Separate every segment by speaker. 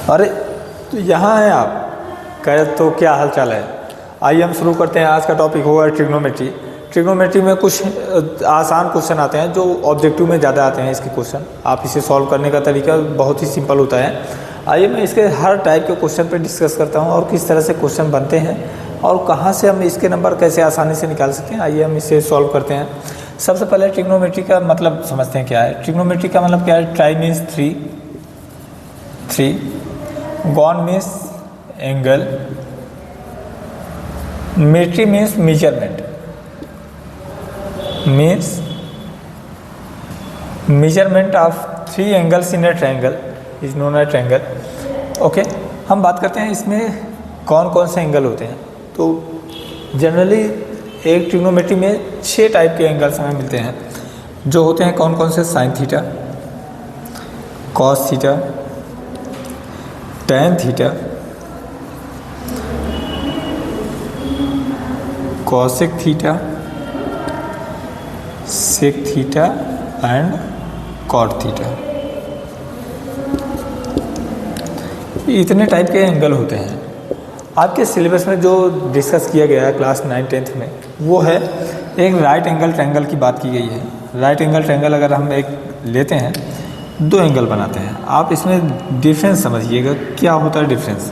Speaker 1: अरे तो यहाँ हैं आप, कह तो क्या हाल चाल है। आइए हम शुरू करते हैं। आज का टॉपिक होगा ट्रिग्नोमेट्री। ट्रिग्नोमेट्री में कुछ आसान क्वेश्चन आते हैं जो ऑब्जेक्टिव में ज़्यादा आते हैं। इसके क्वेश्चन आप इसे सॉल्व करने का तरीका बहुत ही सिंपल होता है। आइए मैं इसके हर टाइप के क्वेश्चन पर डिस्कस करता हूँ और किस तरह से क्वेश्चन बनते हैं और कहाँ से हम इसके नंबर कैसे आसानी से निकाल सकते हैं। आइए हम इसे सॉल्व करते हैं। सबसे पहले ट्रिग्नोमेट्री का मतलब समझते हैं क्या है। ट्रिग्नोमेट्री का मतलब क्या है। Tri means three, gon means angle, metry means measurement, measurement of three angles in a triangle is known as triangle। Okay, हम बात करते हैं इसमें कौन कौन से एंगल होते हैं। तो जनरली एक ट्रिग्नोमेट्री में 6 टाइप के एंगल्स हमें मिलते हैं जो होते हैं कौन कौन से। Sine theta, cos theta, tan theta, cosec theta, sec theta and cot theta. इतने टाइप के एंगल होते हैं। आपके सिलेबस में जो डिस्कस किया गया है क्लास 9-10 में वो है एक राइट एंगल ट्रायंगल की बात की गई है। राइट एंगल ट्रायंगल अगर हम एक लेते हैं, 2 एंगल बनाते हैं। आप इसमें डिफरेंस समझिएगा क्या होता है डिफरेंस।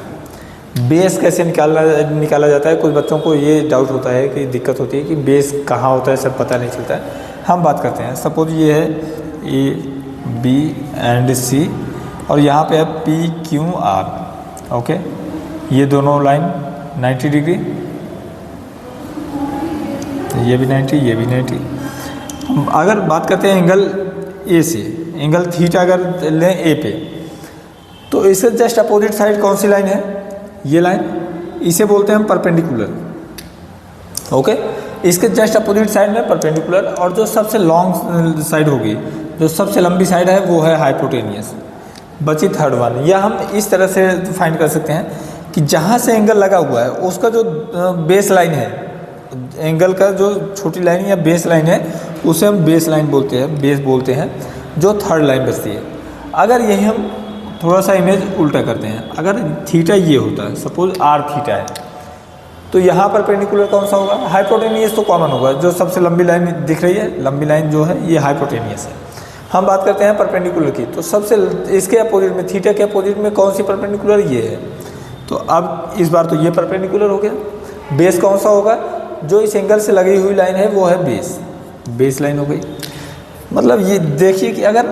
Speaker 1: बेस कैसे निकाला जाता है। कुछ बच्चों को ये डाउट होता है कि दिक्कत होती है कि बेस कहाँ होता है, सब पता नहीं चलता है। हम बात करते हैं। सपोज ये है ए बी एंड सी और यहाँ पे है पी क्यू आर। ओके, ये दोनों लाइन 90 डिग्री, ये भी 90, ये भी 90। अगर बात करते हैं एंगल ए से, एंगल थीटा अगर लें ए पे, तो इससे जस्ट अपोजिट साइड कौन सी लाइन है। ये लाइन, इसे बोलते हैं हम परपेंडिकुलर। ओके, इसके जस्ट अपोजिट साइड में परपेंडिकुलर, और जो सबसे लॉन्ग साइड होगी, जो सबसे लंबी साइड है वो है हाइपोटेनियस। बची थर्ड वन। या हम इस तरह से फाइंड कर सकते हैं कि जहाँ से एंगल लगा हुआ है उसका जो बेस लाइन है, एंगल का जो छोटी लाइन या बेस लाइन है उसे हम बेस लाइन बोलते हैं, बेस बोलते हैं, जो थर्ड लाइन बचती है। अगर यही हम थोड़ा सा इमेज उल्टा करते हैं, अगर थीटा ये होता है, सपोज आर थीटा है, तो यहाँ परपेंडिकुलर कौन सा होगा। हाइपोटेनियस तो कॉमन होगा, जो सबसे लंबी लाइन दिख रही है, लंबी लाइन जो है ये हाइपोटेनियस है। हम बात करते हैं परपेंडिकुलर की, तो सबसे इसके अपोजिट में, थीटा के अपोजिट में कौन सी परपेंडिकुलर, ये है। तो अब इस बार तो ये परपेंडिकुलर हो गया। बेस कौन सा होगा, जो इस एंगल से लगी हुई लाइन है वो है बेस लाइन हो गई। मतलब ये देखिए कि अगर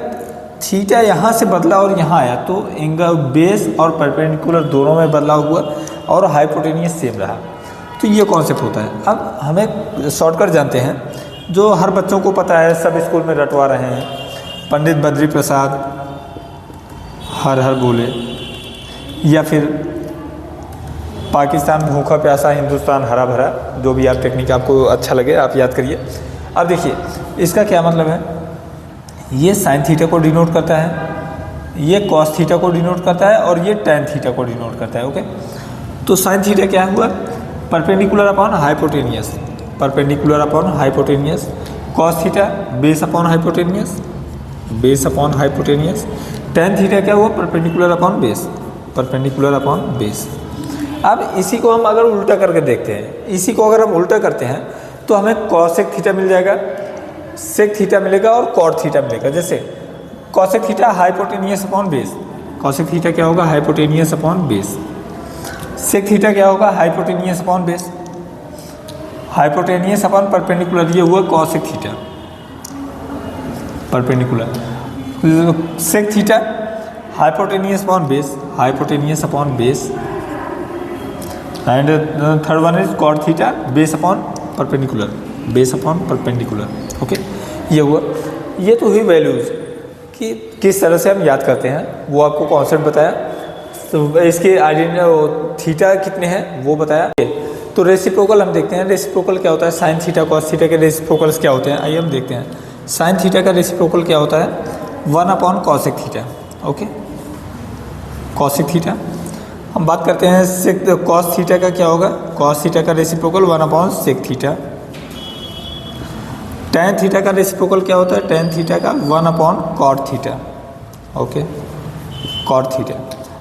Speaker 1: थीटा यहाँ से बदला और यहाँ आया तो एंगल बेस और परपेंडिकुलर दोनों में बदलाव हुआ और हाइपोटेनियस सेम रहा। तो ये कॉन्सेप्ट होता है। अब हमें शॉर्टकट जानते हैं जो हर बच्चों को पता है, सब स्कूल में रटवा रहे हैं। पंडित बद्री प्रसाद, हर हर बोले, या फिर पाकिस्तान भूखा प्यासा हिंदुस्तान हरा भरा, जो भी आप टेक्निक आपको अच्छा लगे आप याद करिए। अब देखिए इसका क्या मतलब है। ये साइन थीटा को डिनोट करता है, ये कॉस थीटा को डिनोट करता है और ये टैन थीटा को डिनोट करता है। ओके, तो साइन थीटा क्या हुआ, perpendicular upon hypotenuse, perpendicular upon hypotenuse. Cos theta base upon hypotenuse, base upon hypotenuse. Tan theta क्या हुआ, perpendicular upon base, perpendicular upon base. अब इसी को हम अगर उल्टा करके देखते हैं, इसी को अगर हम उल्टा करते हैं तो हमें कॉसेक थीटा मिल जाएगा, सेक थीटा मिलेगा और कॉट थीटा मिलेगा। जैसे cosec theta hypotenuse upon base, cosec theta क्या होगा, hypotenuse upon base. Sec theta क्या होगा, hypotenuse upon base, hypotenuse upon perpendicular, ये हुआ cosec theta perpendicular. Sec theta hypotenuse upon base, hypotenuse upon base, and third one is cot theta base upon perpendicular, base upon perpendicular. Okay, ये हुआ। ये तो हुई values कि किस तरह से हम याद करते हैं, वो आपको कॉन्सेप्ट बताया। तो इसके थीटा कितने हैं वो बताया। तो रेसिप्रोकल हम देखते हैं। रेसिप्रोकल क्या होता है, साइन थीटा कॉस थीटा के रेसिप्रोकल्स क्या होते हैं, आइए हम देखते हैं। साइन थीटा का रेसिप्रोकल क्या होता है, 1 upon cosec theta. Okay, cosec theta. हम बात करते हैं सेक कॉस थीटा का क्या होगा, कॉस थीटा का reciprocal 1 upon sec theta. Tan theta का रेसिप्रोकल क्या होता है, टैन थीटा का 1 upon cot theta. Okay, cot theta.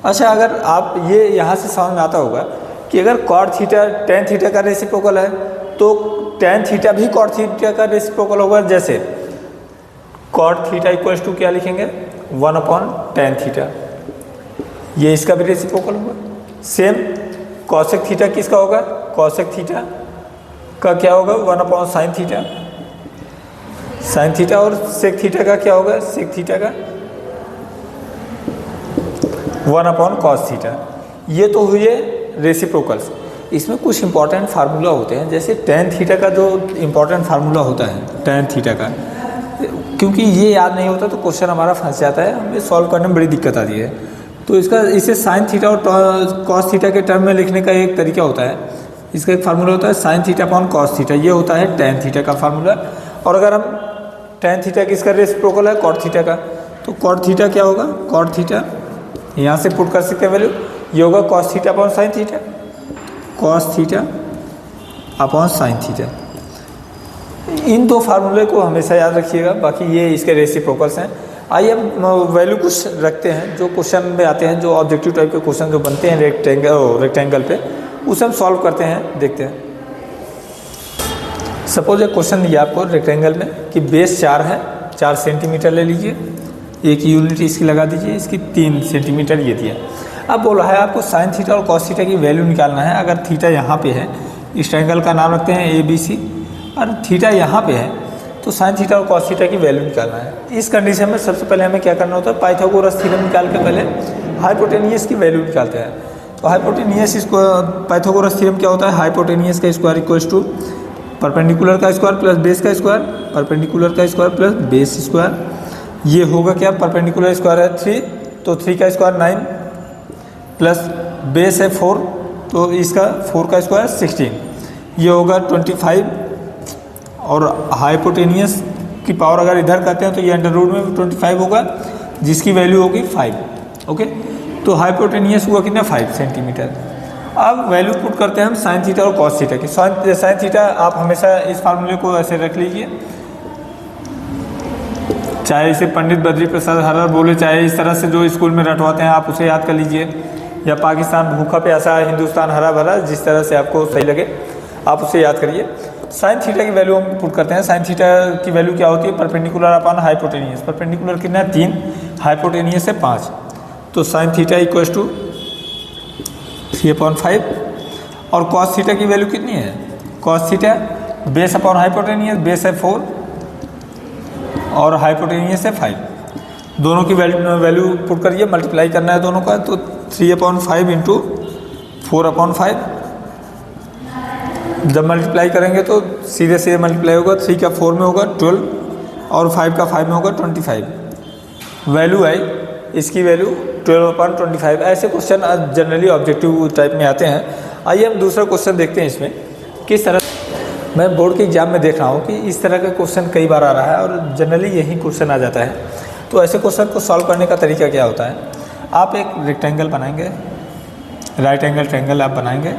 Speaker 1: अच्छा, अगर आप ये यहाँ से समझ में आता होगा कि अगर कॉट थीटा टेन थीटा का रेसिप्रोकल है तो टेन थीटा भी कॉट थीटा का रेसिप्रोकल होगा। जैसे कॉट थीटा इक्वल्स टू क्या लिखेंगे, 1/tan थीटा, ये इसका भी रेसिप्रोकल होगा। सेम कॉसेक थीटा किसका होगा, कॉसेक थीटा का क्या होगा, 1/sin थीटा, साइन थीटा। और सेक थीटा का क्या होगा, सेक थीटा का 1/cos थीटा। ये तो हुए रेसिप्रोकल्स। इसमें कुछ इंपॉर्टेंट फार्मूला होते हैं, जैसे tan थीटा का जो इंपॉर्टेंट फार्मूला होता है tan थीटा का, क्योंकि ये याद नहीं होता तो क्वेश्चन हमारा फंस जाता है, हमें सॉल्व करने में बड़ी दिक्कत आती है। तो इसे साइन थीटा और कॉस थीटा के टर्म में लिखने का एक तरीका होता है। इसका एक फार्मूला होता है sine theta upon cos theta, ये होता है tan थीटा का फार्मूला। और अगर हम tan थीटा किसका रेसिप्रोकल है, कॉट थीटा का, तो कॉट थीटा क्या होगा, कॉट थीटा यहाँ से पुट कर सकते हैं वैल्यू, ये होगा cos theta upon sine theta, cos theta upon sine theta. इन दो फार्मूले को हमेशा याद रखिएगा, बाकी ये इसके रेसिप्रोकल्स हैं। आइए हम वैल्यू कुछ रखते हैं जो क्वेश्चन में आते हैं, जो ऑब्जेक्टिव टाइप के क्वेश्चन जो बनते हैं रेक्टेंगल पे, उसे हम सॉल्व करते हैं, देखते हैं। सपोज एक क्वेश्चन दिया आपको रेक्टेंगल में कि बेस 4 है, 4 सेंटीमीटर ले लीजिए, एक यूनिट इसकी लगा दीजिए, इसकी 3 सेंटीमीटर ये दिया। अब बोला है आपको साइन थीटा और कॉस थीटा की वैल्यू निकालना है। अगर थीटा यहाँ पे है, इस ट्रायंगल का नाम रखते हैं ABC, और थीटा यहाँ पे है, तो साइन थीटा और कॉस थीटा की वैल्यू निकालना है। इस कंडीशन में सबसे पहले हमें क्या करना होता है, पाइथागोरस थ्योरम निकाल के पहले हाइपोटेनियस की वैल्यू निकालते हैं। तो हाइपोटेनियस इसको पाइथागोरस थ्योरम क्या होता है, हाइपोटेनियस का स्क्वायर इक्वल्स टू परपेंडिकुलर का स्क्वायर प्लस बेस का स्क्वायर, परपेंडिकुलर का स्क्वायर प्लस बेस स्क्वायर। ये होगा क्या, परपेंडिकुलर स्क्वायर है 3, तो 3 का स्क्वायर 9 प्लस बेस है 4, तो इसका 4 का स्क्वायर 16, ये होगा 25। और हाइपोटेनियस की पावर अगर इधर करते हैं तो ये अंडर रूट में 25 होगा, जिसकी वैल्यू होगी 5। ओके, तो हाइपोटेनियस हुआ कितना, 5 सेंटीमीटर। अब वैल्यू पुट करते हैं हम साइन थीटा और कॉस थीटा की। साइन थीटा आप हमेशा इस फार्मूले को ऐसे रख लीजिए, चाहे इसे पंडित बद्री प्रसाद हरर बोले, चाहे इस तरह से जो स्कूल में रटवाते हैं आप उसे याद कर लीजिए, या पाकिस्तान भूखा प्यासा हिंदुस्तान हरा भरा, जिस तरह से आपको सही लगे आप उसे याद करिए। साइन थीटा की वैल्यू हम पुट करते हैं। साइन थीटा की वैल्यू क्या होती है, परपेंडिकुलर अपॉन हाइपोटेनियस। परपेंडिकुलर कितना है 3, हाइपोटेनियस है 5, तो साइन थीटा इक्वल्स टू 3/5। और कॉस थीटा की वैल्यू कितनी है, cos theta base upon hypotenuse, base है 4 और हाइपोटेनियस है 5, दोनों की वैल्यू पुट करिए, मल्टीप्लाई करना है दोनों का, तो 3/5 इंटू 4/5। जब मल्टीप्लाई करेंगे तो सीधे सीधे मल्टीप्लाई होगा, 3 का 4 में होगा 12 और 5 का 5 में होगा 25। वैल्यू आई इसकी वैल्यू 12/25। ऐसे क्वेश्चन जनरली ऑब्जेक्टिव टाइप में आते हैं। आइए हम दूसरा क्वेश्चन देखते हैं। इसमें किस तरह, मैं बोर्ड के एग्जाम में देख रहा हूँ कि इस तरह का क्वेश्चन कई बार आ रहा है और जनरली यही क्वेश्चन आ जाता है। तो ऐसे क्वेश्चन को सॉल्व करने का तरीका क्या होता है, आप एक रेक्टेंगल बनाएंगे, राइट एंगल ट्रायंगल आप बनाएंगे,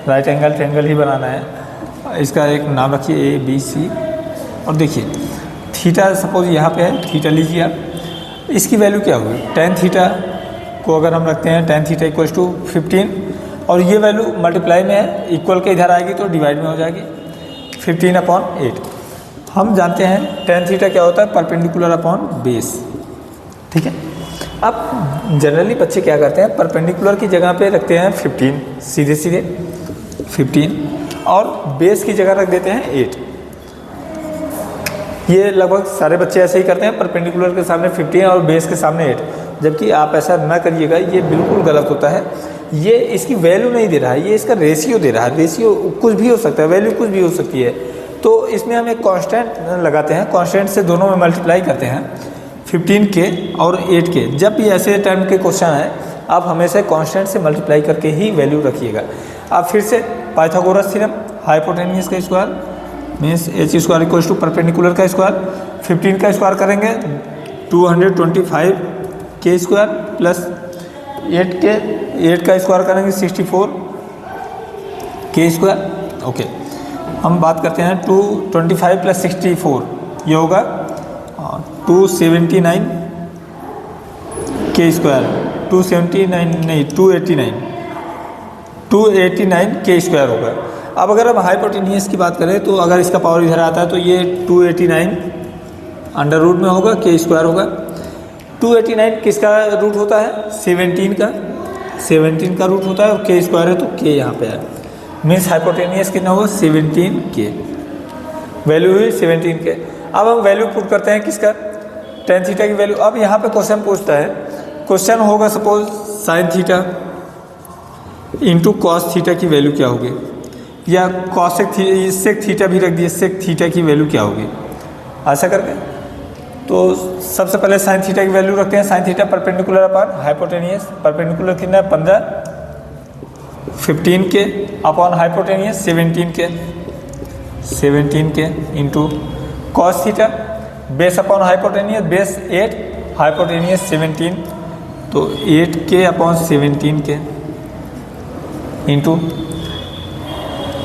Speaker 1: राइट एंगल ट्रायंगल ही बनाना है। इसका एक नाम रखिए ABC। और देखिए थीटा सपोज यहाँ पे है, थीटा लीजिए आप, इसकी वैल्यु क्या होगी, tan थीटा को अगर हम रखते हैं tan थीटा इक्वल्स टू 15, और ये वैल्यू मल्टीप्लाई में है, इक्वल के इधर आएगी तो डिवाइड में हो जाएगी 15/8। हम जानते हैं tan थीटा क्या होता है, परपेंडिकुलर अपॉन बेस। ठीक है, अब जनरली बच्चे क्या करते हैं, परपेंडिकुलर की जगह पे रखते हैं 15, सीधे सीधे 15, और बेस की जगह रख देते हैं 8। ये लगभग सारे बच्चे ऐसे ही करते हैं, परपेंडिकुलर के सामने 15 और बेस के सामने 8, जबकि आप ऐसा ना करिएगा, ये बिल्कुल गलत होता है। ये इसकी वैल्यू नहीं दे रहा है, ये इसका रेशियो दे रहा है। रेशियो कुछ भी हो सकता है, वैल्यू कुछ भी हो सकती है। तो इसमें हम एक कांस्टेंट लगाते हैं, कांस्टेंट से दोनों में मल्टीप्लाई करते हैं, 15 के और 8 के। जब भी ऐसे टाइम के क्वेश्चन है, आप हमेशा कांस्टेंट से मल्टीप्लाई करके ही वैल्यू रखिएगा। आप फिर से पाइथागोरस थ्योरम, हाइपोटेनियस का square means h square equals to perpendicular का स्क्वायर, 15 का स्क्वायर करेंगे 225 के स्क्वायर प्लस 8 का स्क्वायर करेंगे 64 के स्क्वायर। ओके, हम बात करते हैं 225 प्लस 64, ये होगा 279 के स्क्वायर 279 नहीं 289 के स्क्वायर होगा। अब अगर हम हाइपोटेनियस की बात करें तो अगर इसका पावर इधर आता है तो ये 289 अंडर रूट में होगा, के स्क्वायर होगा। 289 किसका रूट होता है? 17 का रूट होता है और के स्क्वायर है तो के यहाँ पे है। मीन्स हाइपोटेनियस कितना होगा? 17 के। वैल्यू हुई 17 के। अब हम वैल्यू पुट करते हैं किसका? टेन थीटा की वैल्यू। अब यहाँ पे क्वेश्चन पूछता है, क्वेश्चन होगा suppose sine theta into cos theta की वैल्यू क्या होगी, या सेक थीटा भी रख दिए, सेक थीटा की वैल्यू क्या होगी, ऐसा करके। तो सबसे पहले साइन थीटा की वैल्यू रखते हैं। Sine theta perpendicular upon hypotenuse, perpendicular कितना है? 15 के अपॉन हाइपोटेनियस 17 के into cos theta base upon hypotenuse, base 8 hypotenuse 17, तो 8 के अपॉन 17 के into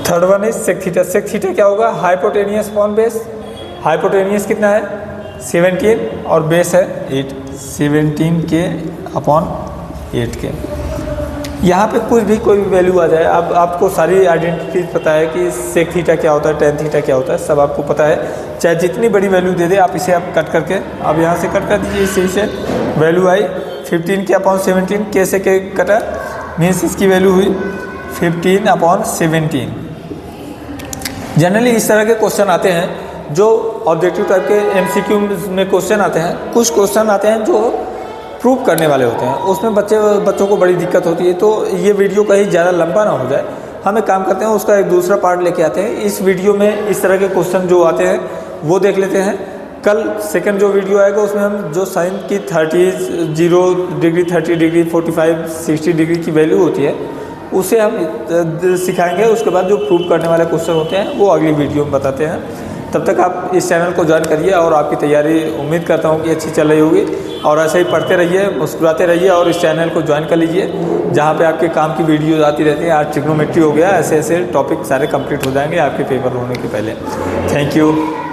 Speaker 1: third one is sec theta. Sec theta क्या होगा? Hypotenuse upon base. हाइपोटेनियस कितना है? 17 और बेस है 8, 17 के अपॉन 8 के। यहाँ पे कुछ भी कोई वैल्यू आ जाए, अब आपको सारी आइडेंटिटी पता है कि सेक थीटा क्या होता है, टेन थीटा क्या होता है, सब आपको पता है। चाहे जितनी बड़ी वैल्यू दे दे, आप इसे आप कट करके अब यहाँ से कट कर दीजिए। इसी से वैल्यू आई 15 के अपॉन 17, के से के कटा, मीन्स इसकी वैल्यू हुई 15 अपॉन 17। जनरली इस तरह के क्वेश्चन आते हैं जो ऑब्जेक्टिव टाइप के MCQ में क्वेश्चन आते हैं। कुछ क्वेश्चन आते हैं जो प्रूव करने वाले होते हैं, उसमें बच्चों को बड़ी दिक्कत होती है। तो ये वीडियो कहीं ज़्यादा लंबा ना हो जाए, हम एक काम करते हैं, उसका एक दूसरा पार्ट लेके आते हैं। इस वीडियो में इस तरह के क्वेश्चन जो आते हैं वो देख लेते हैं। कल सेकंड जो वीडियो आएगा उसमें हम जो साइन की 30, 0 डिग्री, 30 डिग्री, 45, 60 डिग्री की वैल्यू होती है उसे हम सिखाएंगे। उसके बाद जो प्रूव करने वाले क्वेश्चन होते हैं वो अगली वीडियो में बताते हैं। तब तक आप इस चैनल को ज्वाइन करिए और आपकी तैयारी उम्मीद करता हूँ कि अच्छी चल रही होगी। और ऐसे ही पढ़ते रहिए, मुस्कुराते रहिए और इस चैनल को ज्वाइन कर लीजिए जहाँ पे आपके काम की वीडियोज आती रहती हैं। आज ट्रिग्नोमेट्री हो गया, ऐसे ऐसे टॉपिक सारे कंप्लीट हो जाएंगे आपके पेपर होने के पहले। Thank you.